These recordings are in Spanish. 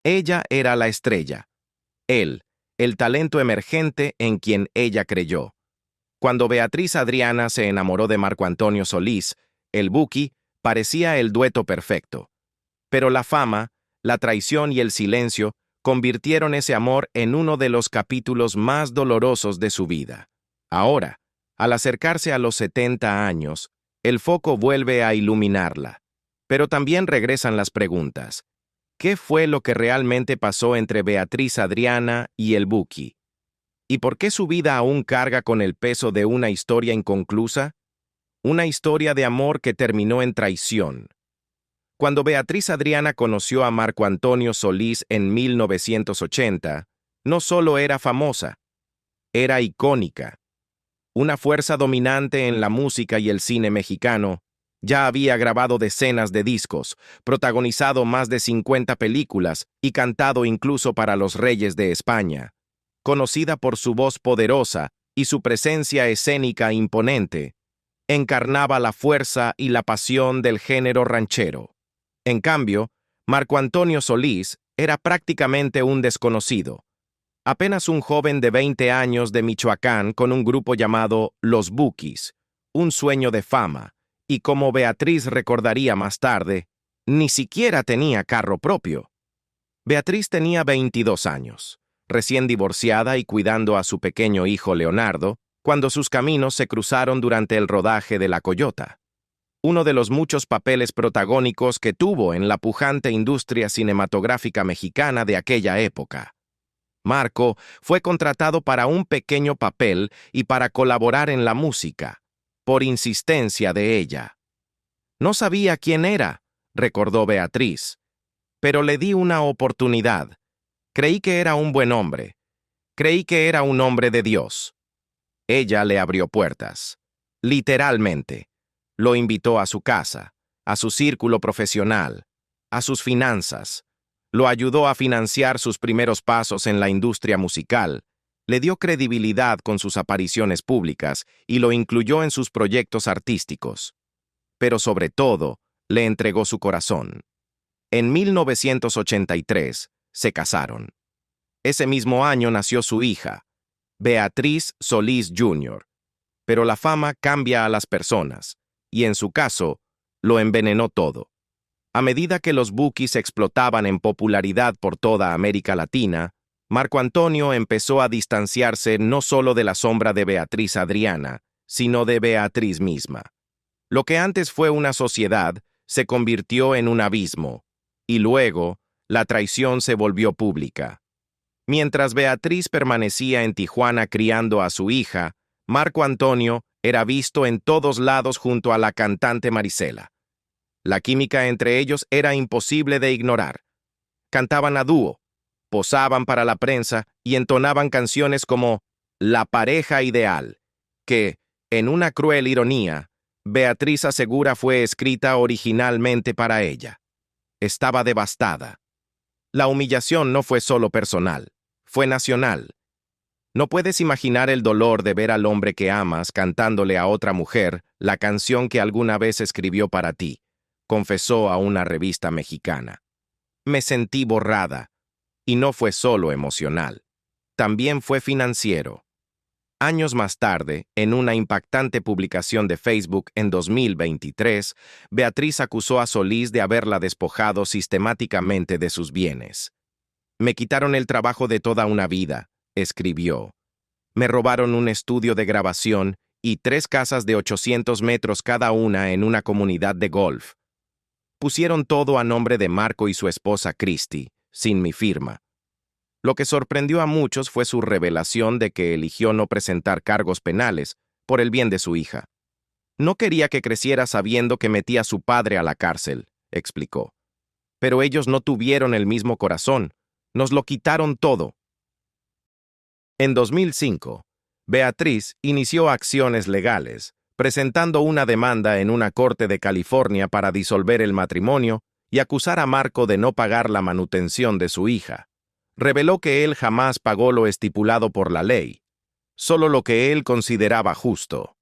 Ella era la estrella. Él, el talento emergente en quien ella creyó. Cuando Beatriz Adriana se enamoró de Marco Antonio Solís, el Buki, parecía el dueto perfecto. Pero la fama, la traición y el silencio convirtieron ese amor en uno de los capítulos más dolorosos de su vida. Ahora, al acercarse a los 70 años, el foco vuelve a iluminarla. Pero también regresan las preguntas. ¿Qué fue lo que realmente pasó entre Beatriz Adriana y el Buki? ¿Y por qué su vida aún carga con el peso de una historia inconclusa? Una historia de amor que terminó en traición. Cuando Beatriz Adriana conoció a Marco Antonio Solís en 1980, no solo era famosa, era icónica. Una fuerza dominante en la música y el cine mexicano, ya había grabado decenas de discos, protagonizado más de 50 películas y cantado incluso para los reyes de España. Conocida por su voz poderosa y su presencia escénica imponente, encarnaba la fuerza y la pasión del género ranchero. En cambio, Marco Antonio Solís era prácticamente un desconocido. Apenas un joven de 20 años de Michoacán con un grupo llamado Los Bukis, un sueño de fama, y como Beatriz recordaría más tarde, ni siquiera tenía carro propio. Beatriz tenía 22 años, recién divorciada y cuidando a su pequeño hijo Leonardo, cuando sus caminos se cruzaron durante el rodaje de La Coyota, uno de los muchos papeles protagónicos que tuvo en la pujante industria cinematográfica mexicana de aquella época. Marco fue contratado para un pequeño papel y para colaborar en la música, por insistencia de ella. No sabía quién era, recordó Beatriz, pero le di una oportunidad. Creí que era un buen hombre. Creí que era un hombre de Dios. Ella le abrió puertas. Literalmente. Lo invitó a su casa, a su círculo profesional, a sus finanzas. Lo ayudó a financiar sus primeros pasos en la industria musical. Le dio credibilidad con sus apariciones públicas y lo incluyó en sus proyectos artísticos. Pero sobre todo, le entregó su corazón. En 1983, se casaron. Ese mismo año nació su hija, Beatriz Solís Jr. Pero la fama cambia a las personas, y en su caso, lo envenenó todo. A medida que los Bukis explotaban en popularidad por toda América Latina, Marco Antonio empezó a distanciarse no solo de la sombra de Beatriz Adriana, sino de Beatriz misma. Lo que antes fue una sociedad se convirtió en un abismo, y luego la traición se volvió pública. Mientras Beatriz permanecía en Tijuana criando a su hija, Marco Antonio era visto en todos lados junto a la cantante Marisela. La química entre ellos era imposible de ignorar. Cantaban a dúo, posaban para la prensa y entonaban canciones como La pareja ideal, que, en una cruel ironía, Beatriz asegura fue escrita originalmente para ella. Estaba devastada. La humillación no fue solo personal, fue nacional. No puedes imaginar el dolor de ver al hombre que amas cantándole a otra mujer la canción que alguna vez escribió para ti, confesó a una revista mexicana. Me sentí borrada, y no fue solo emocional, también fue financiero. Años más tarde, en una impactante publicación de Facebook en 2023, Beatriz acusó a Solís de haberla despojado sistemáticamente de sus bienes. Me quitaron el trabajo de toda una vida, escribió. Me robaron un estudio de grabación y 3 casas de 800 metros cada una en una comunidad de golf. Pusieron todo a nombre de Marco y su esposa Christy, sin mi firma. Lo que sorprendió a muchos fue su revelación de que eligió no presentar cargos penales por el bien de su hija. No quería que creciera sabiendo que metía a su padre a la cárcel, explicó. Pero ellos no tuvieron el mismo corazón, nos lo quitaron todo. En 2005, Beatriz inició acciones legales, presentando una demanda en una corte de California para disolver el matrimonio y acusar a Marco de no pagar la manutención de su hija. Reveló que él jamás pagó lo estipulado por la ley, solo lo que él consideraba justo.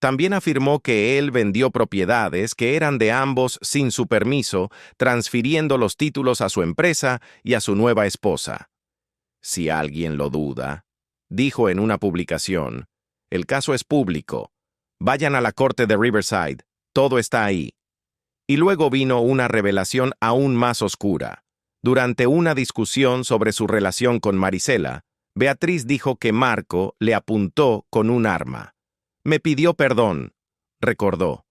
También afirmó que él vendió propiedades que eran de ambos sin su permiso, transfiriendo los títulos a su empresa y a su nueva esposa. Si alguien lo duda, dijo en una publicación, el caso es público. Vayan a la corte de Riverside, todo está ahí. Y luego vino una revelación aún más oscura. Durante una discusión sobre su relación con Marisela, Beatriz dijo que Marco le apuntó con un arma. Me pidió perdón, recordó.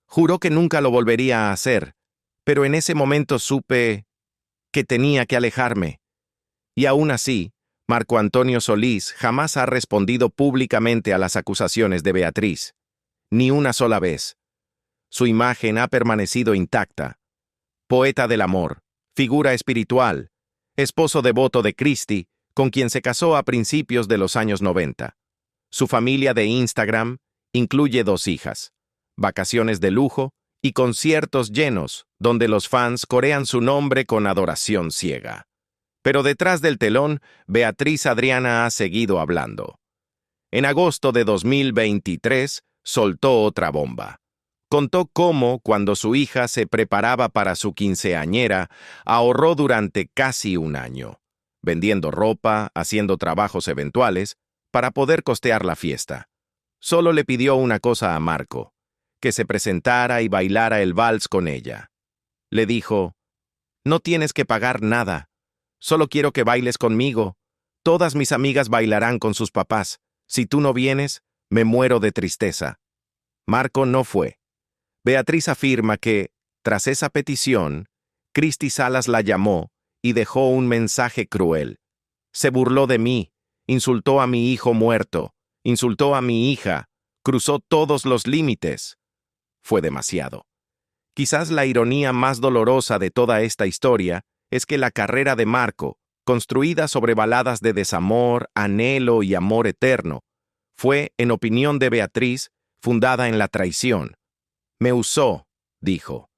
Juró que nunca lo volvería a hacer, pero en ese momento supe que tenía que alejarme. Y aún así, Marco Antonio Solís jamás ha respondido públicamente a las acusaciones de Beatriz. Ni una sola vez. Su imagen ha permanecido intacta. Poeta del amor, figura espiritual, esposo devoto de Cristi, con quien se casó a principios de los años 90. Su familia de Instagram incluye 2 hijas, vacaciones de lujo y conciertos llenos, donde los fans corean su nombre con adoración ciega. Pero detrás del telón, Beatriz Adriana ha seguido hablando. En agosto de 2023, soltó otra bomba. Contó cómo, cuando su hija se preparaba para su quinceañera, ahorró durante casi un año, vendiendo ropa, haciendo trabajos eventuales, para poder costear la fiesta. Solo le pidió una cosa a Marco, que se presentara y bailara el vals con ella. Le dijo, no tienes que pagar nada, solo quiero que bailes conmigo. Todas mis amigas bailarán con sus papás. Si tú no vienes, me muero de tristeza. Marco no fue. Beatriz afirma que, tras esa petición, Cristi Salas la llamó y dejó un mensaje cruel. Se burló de mí, insultó a mi hijo muerto, insultó a mi hija, cruzó todos los límites. Fue demasiado. Quizás la ironía más dolorosa de toda esta historia es que la carrera de Marco, construida sobre baladas de desamor, anhelo y amor eterno, fue, en opinión de Beatriz, fundada en la traición. Me usó, dijo.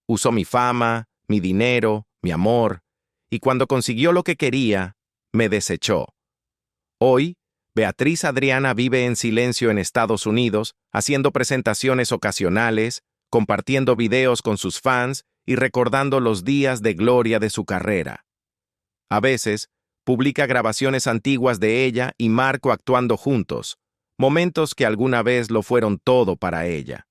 Usó mi fama, mi dinero, mi amor, y cuando consiguió lo que quería, me desechó. Hoy, Beatriz Adriana vive en silencio en Estados Unidos, haciendo presentaciones ocasionales, compartiendo videos con sus fans y recordando los días de gloria de su carrera. A veces, publica grabaciones antiguas de ella y Marco actuando juntos, momentos que alguna vez lo fueron todo para ella.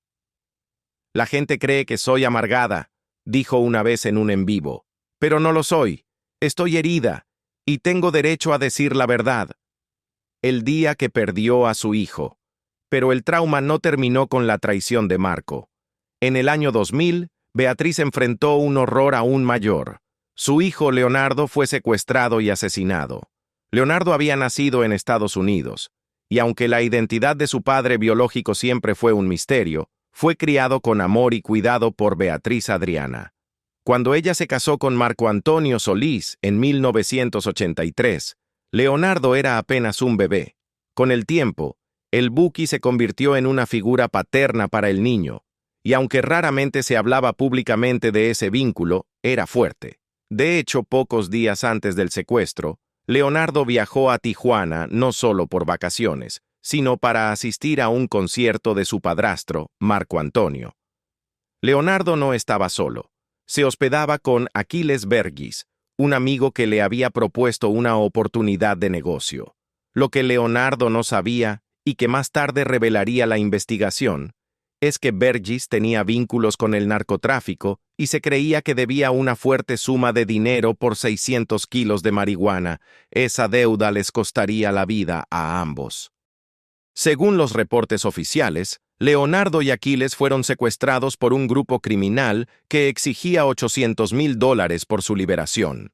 La gente cree que soy amargada, dijo una vez en un en vivo, pero no lo soy. Estoy herida y tengo derecho a decir la verdad. El día que perdió a su hijo. Pero el trauma no terminó con la traición de Marco. En el año 2000, Beatriz enfrentó un horror aún mayor. Su hijo Leonardo fue secuestrado y asesinado. Leonardo había nacido en Estados Unidos, y aunque la identidad de su padre biológico siempre fue un misterio, fue criado con amor y cuidado por Beatriz Adriana. Cuando ella se casó con Marco Antonio Solís en 1983, Leonardo era apenas un bebé. Con el tiempo, el Buki se convirtió en una figura paterna para el niño, y aunque raramente se hablaba públicamente de ese vínculo, era fuerte. De hecho, pocos días antes del secuestro, Leonardo viajó a Tijuana no solo por vacaciones, sino para asistir a un concierto de su padrastro, Marco Antonio. Leonardo no estaba solo. Se hospedaba con Aquiles Vergis, un amigo que le había propuesto una oportunidad de negocio. Lo que Leonardo no sabía, y que más tarde revelaría la investigación, es que Vergis tenía vínculos con el narcotráfico y se creía que debía una fuerte suma de dinero por 600 kilos de marihuana. Esa deuda les costaría la vida a ambos. Según los reportes oficiales, Leonardo y Aquiles fueron secuestrados por un grupo criminal que exigía $800,000 por su liberación.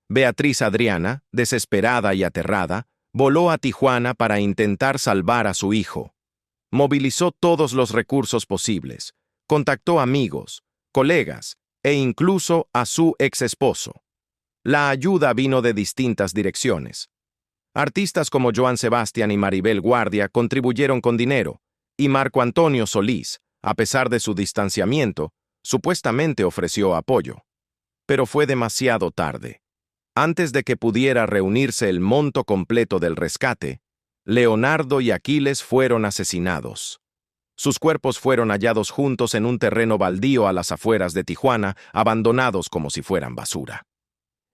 Beatriz Adriana, desesperada y aterrada, voló a Tijuana para intentar salvar a su hijo. Movilizó todos los recursos posibles, contactó amigos, colegas e incluso a su exesposo. La ayuda vino de distintas direcciones. Artistas como Joan Sebastián y Maribel Guardia contribuyeron con dinero, y Marco Antonio Solís, a pesar de su distanciamiento, supuestamente ofreció apoyo. Pero fue demasiado tarde. Antes de que pudiera reunirse el monto completo del rescate, Leonardo y Aquiles fueron asesinados. Sus cuerpos fueron hallados juntos en un terreno baldío a las afueras de Tijuana, abandonados como si fueran basura.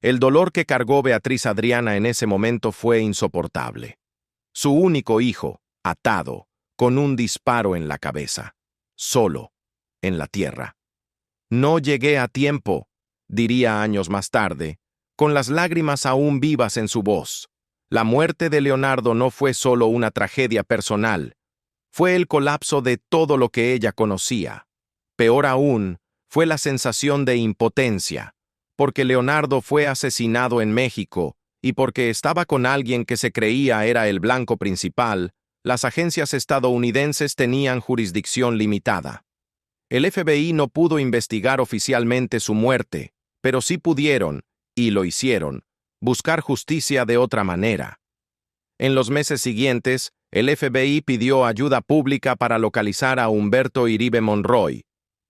El dolor que cargó Beatriz Adriana en ese momento fue insoportable. Su único hijo, atado, con un disparo en la cabeza, solo, en la tierra. No llegué a tiempo, diría años más tarde, con las lágrimas aún vivas en su voz. La muerte de Leonardo no fue solo una tragedia personal, fue el colapso de todo lo que ella conocía. Peor aún, fue la sensación de impotencia, porque Leonardo fue asesinado en México y porque estaba con alguien que se creía era el blanco principal. Las agencias estadounidenses tenían jurisdicción limitada. El FBI no pudo investigar oficialmente su muerte, pero sí pudieron, y lo hicieron, buscar justicia de otra manera. En los meses siguientes, el FBI pidió ayuda pública para localizar a Humberto Iribe Monroy,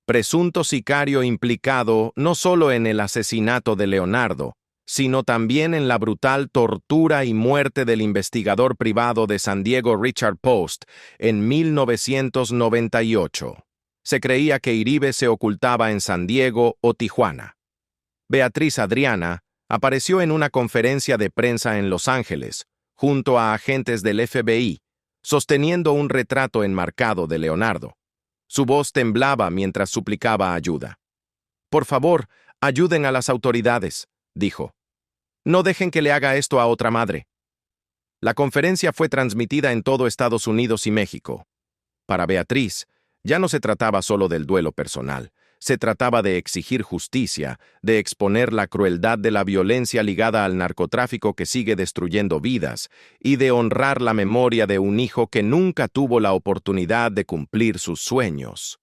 presunto sicario implicado no solo en el asesinato de Leonardo, sino también en la brutal tortura y muerte del investigador privado de San Diego Richard Post en 1998. Se creía que Iribe se ocultaba en San Diego o Tijuana. Beatriz Adriana apareció en una conferencia de prensa en Los Ángeles, junto a agentes del FBI, sosteniendo un retrato enmarcado de Leonardo. Su voz temblaba mientras suplicaba ayuda. «Por favor, ayuden a las autoridades», dijo. «No dejen que le haga esto a otra madre». La conferencia fue transmitida en todo Estados Unidos y México. Para Beatriz, ya no se trataba solo del duelo personal, se trataba de exigir justicia, de exponer la crueldad de la violencia ligada al narcotráfico que sigue destruyendo vidas, y de honrar la memoria de un hijo que nunca tuvo la oportunidad de cumplir sus sueños.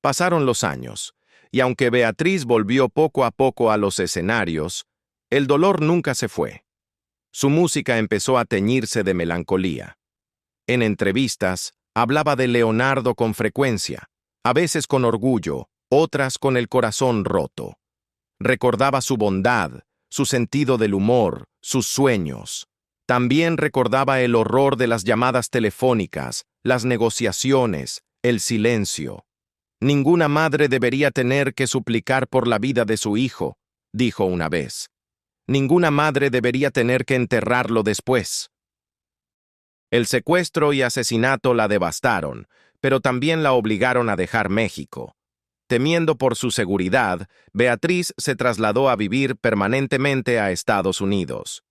Pasaron los años, y aunque Beatriz volvió poco a poco a los escenarios, el dolor nunca se fue. Su música empezó a teñirse de melancolía. En entrevistas, hablaba de Leonardo con frecuencia, a veces con orgullo, otras con el corazón roto. Recordaba su bondad, su sentido del humor, sus sueños. También recordaba el horror de las llamadas telefónicas, las negociaciones, el silencio. Ninguna madre debería tener que suplicar por la vida de su hijo, dijo una vez. Ninguna madre debería tener que enterrarlo después. El secuestro y asesinato la devastaron, pero también la obligaron a dejar México. Temiendo por su seguridad, Beatriz se trasladó a vivir permanentemente a Estados Unidos.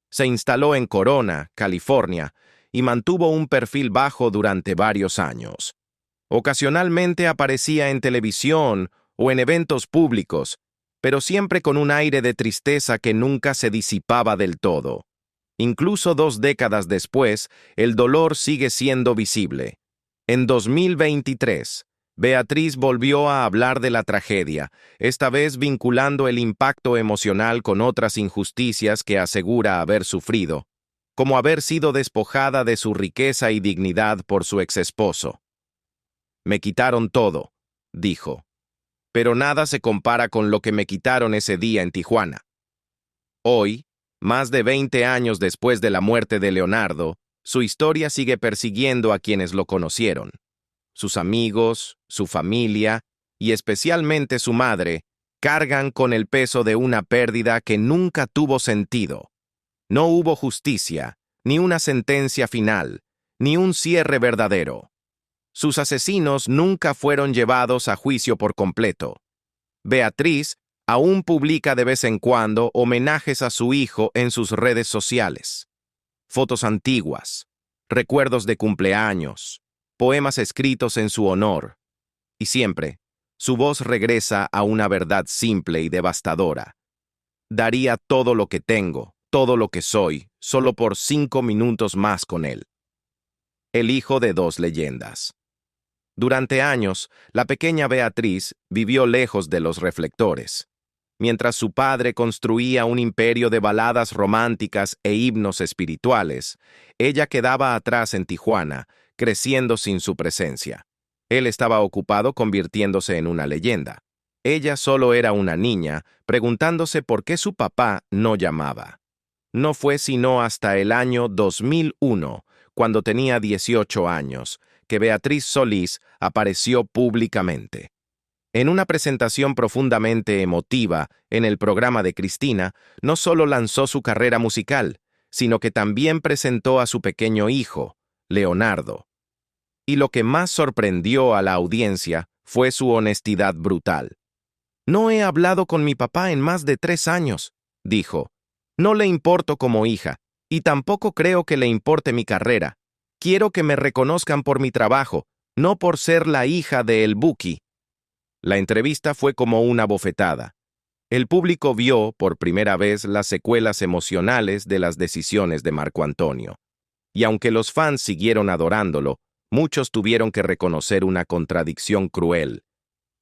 Se instaló en Corona, California, y mantuvo un perfil bajo durante varios años. Ocasionalmente aparecía en televisión o en eventos públicos, pero siempre con un aire de tristeza que nunca se disipaba del todo. Incluso 2 décadas después, el dolor sigue siendo visible. En 2023, Beatriz volvió a hablar de la tragedia, esta vez vinculando el impacto emocional con otras injusticias que asegura haber sufrido, como haber sido despojada de su riqueza y dignidad por su exesposo. «Me quitaron todo», dijo, «pero nada se compara con lo que me quitaron ese día en Tijuana». Hoy, más de 20 años después de la muerte de Leonardo, su historia sigue persiguiendo a quienes lo conocieron. Sus amigos, su familia y especialmente su madre cargan con el peso de una pérdida que nunca tuvo sentido. No hubo justicia, ni una sentencia final, ni un cierre verdadero. Sus asesinos nunca fueron llevados a juicio por completo. Beatriz aún publica de vez en cuando homenajes a su hijo en sus redes sociales. Fotos antiguas, recuerdos de cumpleaños, poemas escritos en su honor. Y siempre, su voz regresa a una verdad simple y devastadora. Daría todo lo que tengo, todo lo que soy, solo por 5 minutos más con él. El hijo de 2 leyendas. Durante años, la pequeña Beatriz vivió lejos de los reflectores. Mientras su padre construía un imperio de baladas románticas e himnos espirituales, ella quedaba atrás en Tijuana, creciendo sin su presencia. Él estaba ocupado convirtiéndose en una leyenda. Ella solo era una niña, preguntándose por qué su papá no llamaba. No fue sino hasta el año 2001, cuando tenía 18 años, que Beatriz Solís apareció públicamente. En una presentación profundamente emotiva en el programa de Cristina, no solo lanzó su carrera musical, sino que también presentó a su pequeño hijo, Leonardo. Y lo que más sorprendió a la audiencia fue su honestidad brutal. «No he hablado con mi papá en más de 3 años», dijo. «No le importo como hija, y tampoco creo que le importe mi carrera. Quiero que me reconozcan por mi trabajo, no por ser la hija de El Buki». La entrevista fue como una bofetada. El público vio por primera vez las secuelas emocionales de las decisiones de Marco Antonio. Y aunque los fans siguieron adorándolo, muchos tuvieron que reconocer una contradicción cruel.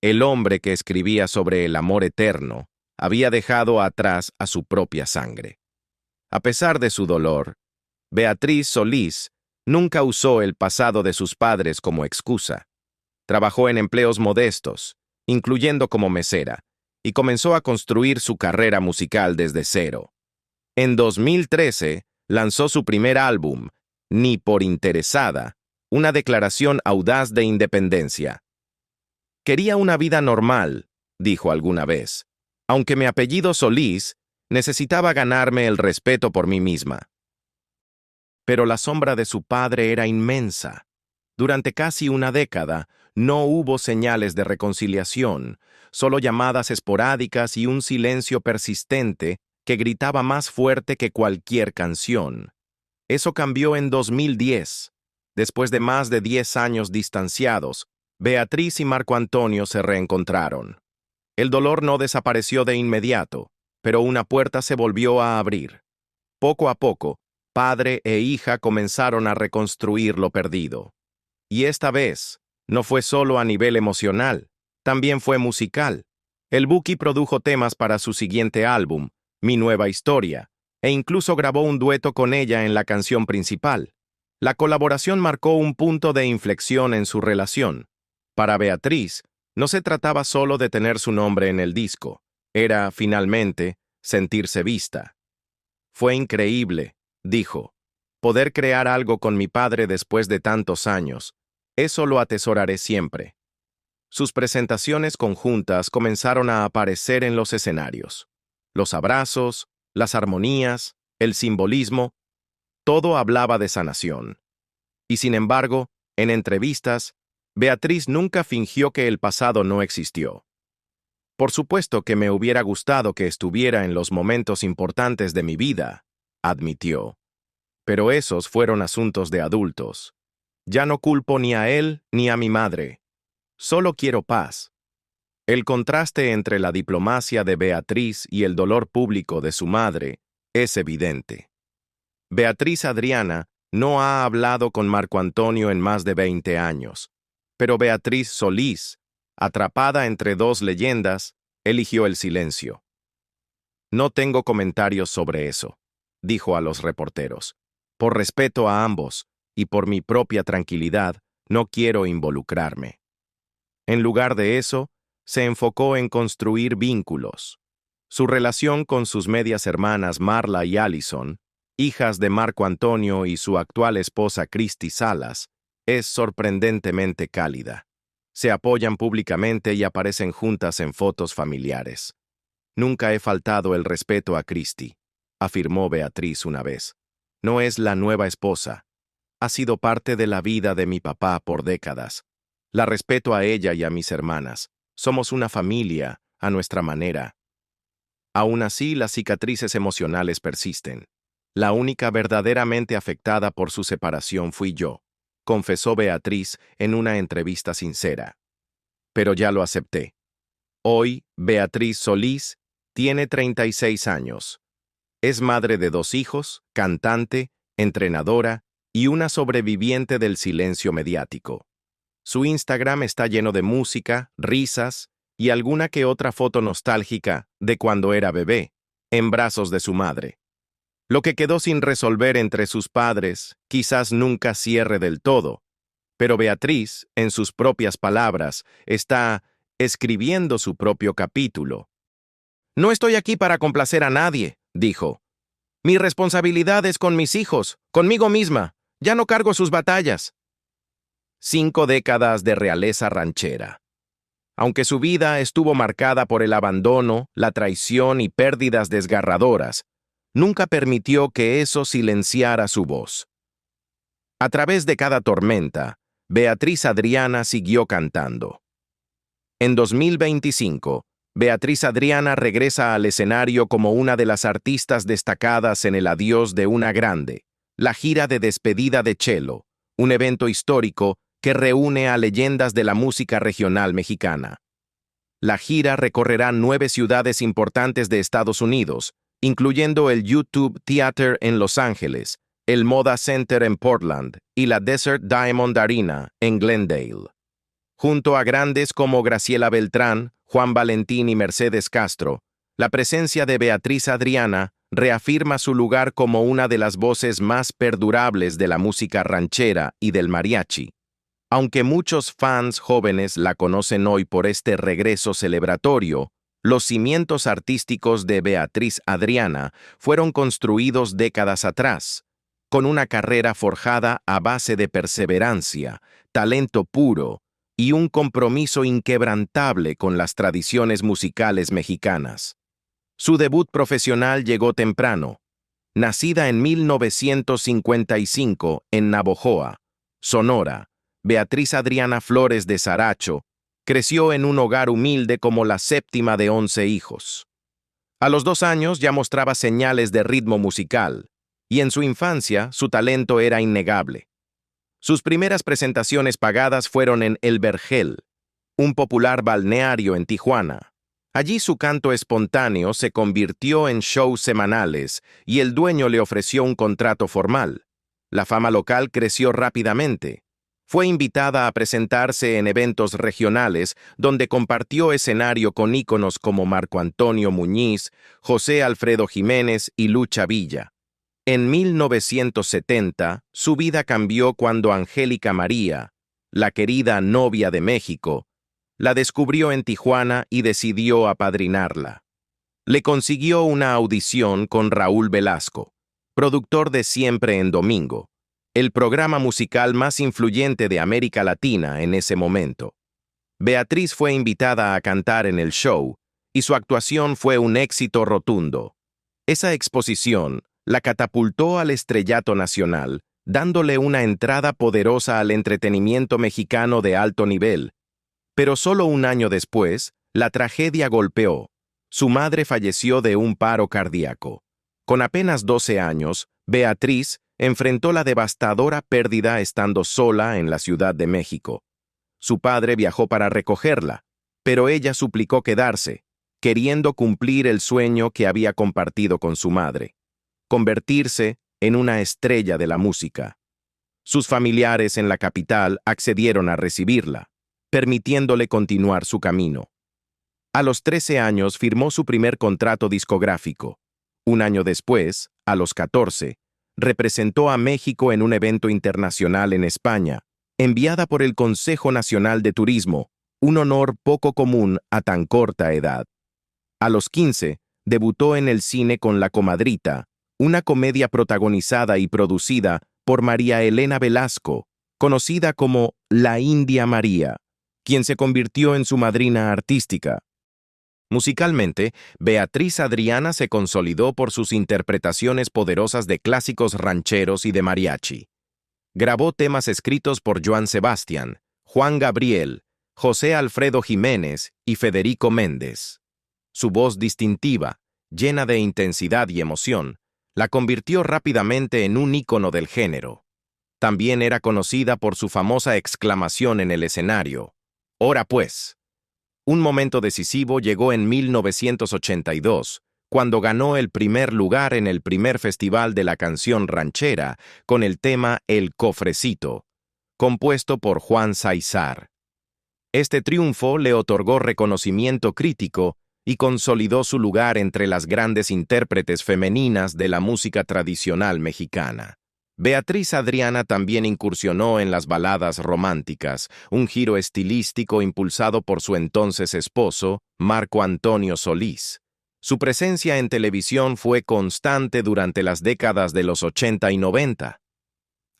El hombre que escribía sobre el amor eterno había dejado atrás a su propia sangre. A pesar de su dolor, Beatriz Solís nunca usó el pasado de sus padres como excusa. Trabajó en empleos modestos, incluyendo como mesera, y comenzó a construir su carrera musical desde cero. En 2013, lanzó su primer álbum, Ni por interesada, una declaración audaz de independencia. «Quería una vida normal», dijo alguna vez. «Aunque mi apellido Solís, necesitaba ganarme el respeto por mí misma». Pero la sombra de su padre era inmensa. Durante casi una década, no hubo señales de reconciliación, solo llamadas esporádicas y un silencio persistente que gritaba más fuerte que cualquier canción. Eso cambió en 2010. Después de más de 10 años distanciados, Beatriz y Marco Antonio se reencontraron. El dolor no desapareció de inmediato, pero una puerta se volvió a abrir. Poco a poco, padre e hija comenzaron a reconstruir lo perdido. Y esta vez, no fue solo a nivel emocional, también fue musical. El Buki produjo temas para su siguiente álbum, Mi Nueva Historia, e incluso grabó un dueto con ella en la canción principal. La colaboración marcó un punto de inflexión en su relación. Para Beatriz, no se trataba solo de tener su nombre en el disco, era, finalmente, sentirse vista. «Fue increíble», dijo, «poder crear algo con mi padre después de tantos años. Eso lo atesoraré siempre». Sus presentaciones conjuntas comenzaron a aparecer en los escenarios. Los abrazos, las armonías, el simbolismo, todo hablaba de sanación. Y sin embargo, en entrevistas, Beatriz nunca fingió que el pasado no existió. «Por supuesto que me hubiera gustado que estuviera en los momentos importantes de mi vida», admitió. «Pero esos fueron asuntos de adultos. Ya no culpo ni a él ni a mi madre. Solo quiero paz». El contraste entre la diplomacia de Beatriz y el dolor público de su madre es evidente. Beatriz Adriana no ha hablado con Marco Antonio en más de 20 años, pero Beatriz Solís, atrapada entre dos leyendas, eligió el silencio. «No tengo comentarios sobre eso», dijo a los reporteros. «Por respeto a ambos y por mi propia tranquilidad, no quiero involucrarme». En lugar de eso, se enfocó en construir vínculos. Su relación con sus medias hermanas Marla y Allison, hijas de Marco Antonio y su actual esposa Cristi Salas, es sorprendentemente cálida. Se apoyan públicamente y aparecen juntas en fotos familiares. «Nunca he faltado el respeto a Cristi», afirmó Beatriz una vez. «No es la nueva esposa. Ha sido parte de la vida de mi papá por décadas. La respeto a ella y a mis hermanas. Somos una familia, a nuestra manera». Aún así, las cicatrices emocionales persisten. «La única verdaderamente afectada por su separación fui yo», confesó Beatriz en una entrevista sincera. «Pero ya lo acepté. Hoy, Beatriz Solís tiene 36 años. Es madre de 2 hijos, cantante, entrenadora y una sobreviviente del silencio mediático. Su Instagram está lleno de música, risas y alguna que otra foto nostálgica de cuando era bebé, en brazos de su madre. Lo que quedó sin resolver entre sus padres quizás nunca cierre del todo, pero Beatriz, en sus propias palabras, está escribiendo su propio capítulo. «No estoy aquí para complacer a nadie», dijo. «Mi responsabilidad es con mis hijos, conmigo misma. Ya no cargo sus batallas». 5 décadas de realeza ranchera. Aunque su vida estuvo marcada por el abandono, la traición y pérdidas desgarradoras, nunca permitió que eso silenciara su voz. A través de cada tormenta, Beatriz Adriana siguió cantando. En 2025, Beatriz Adriana regresa al escenario como una de las artistas destacadas en el adiós de una grande, la gira de despedida de Chelo, un evento histórico que reúne a leyendas de la música regional mexicana. La gira recorrerá 9 ciudades importantes de Estados Unidos, incluyendo el YouTube Theater en Los Ángeles, el Moda Center en Portland y la Desert Diamond Arena en Glendale. Junto a grandes como Graciela Beltrán, Juan Valentín y Mercedes Castro, la presencia de Beatriz Adriana reafirma su lugar como una de las voces más perdurables de la música ranchera y del mariachi. Aunque muchos fans jóvenes la conocen hoy por este regreso celebratorio, los cimientos artísticos de Beatriz Adriana fueron construidos décadas atrás, con una carrera forjada a base de perseverancia, talento puro y un compromiso inquebrantable con las tradiciones musicales mexicanas. Su debut profesional llegó temprano. Nacida en 1955 en Navojoa, Sonora, Beatriz Adriana Flores de Saracho creció en un hogar humilde como la séptima de 11 hijos. A los 2 años ya mostraba señales de ritmo musical, y en su infancia su talento era innegable. Sus primeras presentaciones pagadas fueron en El Vergel, un popular balneario en Tijuana. Allí su canto espontáneo se convirtió en shows semanales y el dueño le ofreció un contrato formal. La fama local creció rápidamente. Fue invitada a presentarse en eventos regionales donde compartió escenario con íconos como Marco Antonio Muñiz, José Alfredo Jiménez y Lucha Villa. En 1970, su vida cambió cuando Angélica María, la querida novia de México, la descubrió en Tijuana y decidió apadrinarla. Le consiguió una audición con Raúl Velasco, productor de Siempre en Domingo, el programa musical más influyente de América Latina en ese momento. Beatriz fue invitada a cantar en el show y su actuación fue un éxito rotundo. Esa exposición la catapultó al estrellato nacional, dándole una entrada poderosa al entretenimiento mexicano de alto nivel. Pero solo un año después, la tragedia golpeó. Su madre falleció de un paro cardíaco. Con apenas 12 años, Beatriz enfrentó la devastadora pérdida estando sola en la Ciudad de México. Su padre viajó para recogerla, pero ella suplicó quedarse, queriendo cumplir el sueño que había compartido con su madre: convertirse en una estrella de la música. Sus familiares en la capital accedieron a recibirla, permitiéndole continuar su camino. A los 13 años firmó su primer contrato discográfico. Un año después, a los 14, representó a México en un evento internacional en España, enviada por el Consejo Nacional de Turismo, un honor poco común a tan corta edad. A los 15, debutó en el cine con La Comadrita, una comedia protagonizada y producida por María Elena Velasco, conocida como La India María, quien se convirtió en su madrina artística. Musicalmente, Beatriz Adriana se consolidó por sus interpretaciones poderosas de clásicos rancheros y de mariachi. Grabó temas escritos por Joan Sebastián, Juan Gabriel, José Alfredo Jiménez y Federico Méndez. Su voz distintiva, llena de intensidad y emoción, la convirtió rápidamente en un ícono del género. También era conocida por su famosa exclamación en el escenario: «Ora pues». Un momento decisivo llegó en 1982, cuando ganó el primer lugar en el primer Festival de la Canción Ranchera con el tema El Cofrecito, compuesto por Juan Saizar. Este triunfo le otorgó reconocimiento crítico y consolidó su lugar entre las grandes intérpretes femeninas de la música tradicional mexicana. Beatriz Adriana también incursionó en las baladas románticas, un giro estilístico impulsado por su entonces esposo, Marco Antonio Solís. Su presencia en televisión fue constante durante las décadas de los 80 y 90.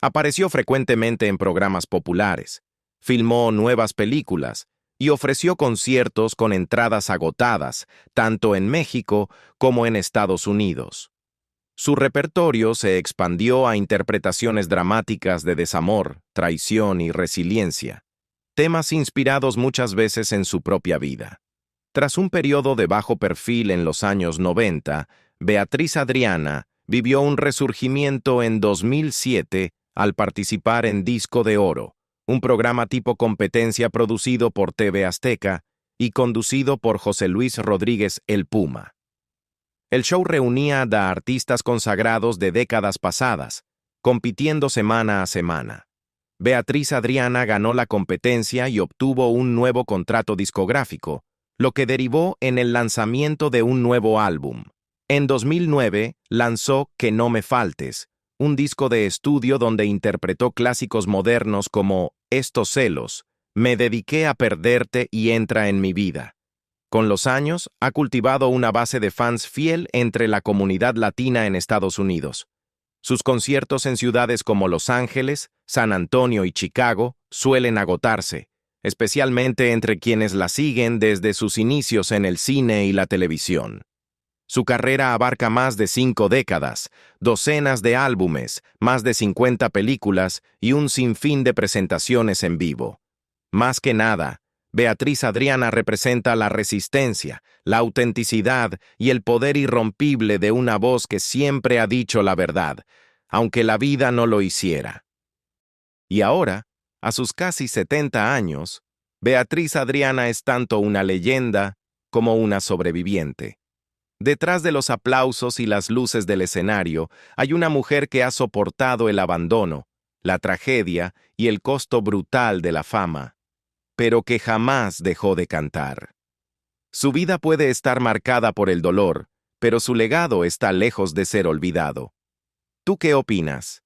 Apareció frecuentemente en programas populares, filmó nuevas películas y ofreció conciertos con entradas agotadas, tanto en México como en Estados Unidos. Su repertorio se expandió a interpretaciones dramáticas de desamor, traición y resiliencia, temas inspirados muchas veces en su propia vida. Tras un periodo de bajo perfil en los años 90, Beatriz Adriana vivió un resurgimiento en 2007 al participar en Disco de Oro, un programa tipo competencia producido por TV Azteca y conducido por José Luis Rodríguez El Puma. El show reunía a artistas consagrados de décadas pasadas, compitiendo semana a semana. Beatriz Adriana ganó la competencia y obtuvo un nuevo contrato discográfico, lo que derivó en el lanzamiento de un nuevo álbum. En 2009 lanzó Que no me faltes, un disco de estudio donde interpretó clásicos modernos como Estos celos, Me dediqué a perderte y Entra en mi vida. Con los años, ha cultivado una base de fans fiel entre la comunidad latina en Estados Unidos. Sus conciertos en ciudades como Los Ángeles, San Antonio y Chicago suelen agotarse, especialmente entre quienes la siguen desde sus inicios en el cine y la televisión. Su carrera abarca más de 5 décadas, docenas de álbumes, más de 50 películas y un sinfín de presentaciones en vivo. Más que nada, Beatriz Adriana representa la resistencia, la autenticidad y el poder irrompible de una voz que siempre ha dicho la verdad, aunque la vida no lo hiciera. Y ahora, a sus casi 70 años, Beatriz Adriana es tanto una leyenda como una sobreviviente. Detrás de los aplausos y las luces del escenario, hay una mujer que ha soportado el abandono, la tragedia y el costo brutal de la fama, pero que jamás dejó de cantar. Su vida puede estar marcada por el dolor, pero su legado está lejos de ser olvidado. ¿Tú qué opinas?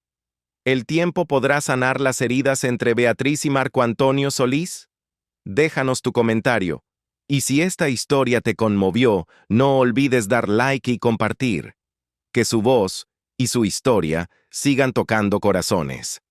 ¿El tiempo podrá sanar las heridas entre Beatriz y Marco Antonio Solís? Déjanos tu comentario. Y si esta historia te conmovió, no olvides dar like y compartir. Que su voz y su historia sigan tocando corazones.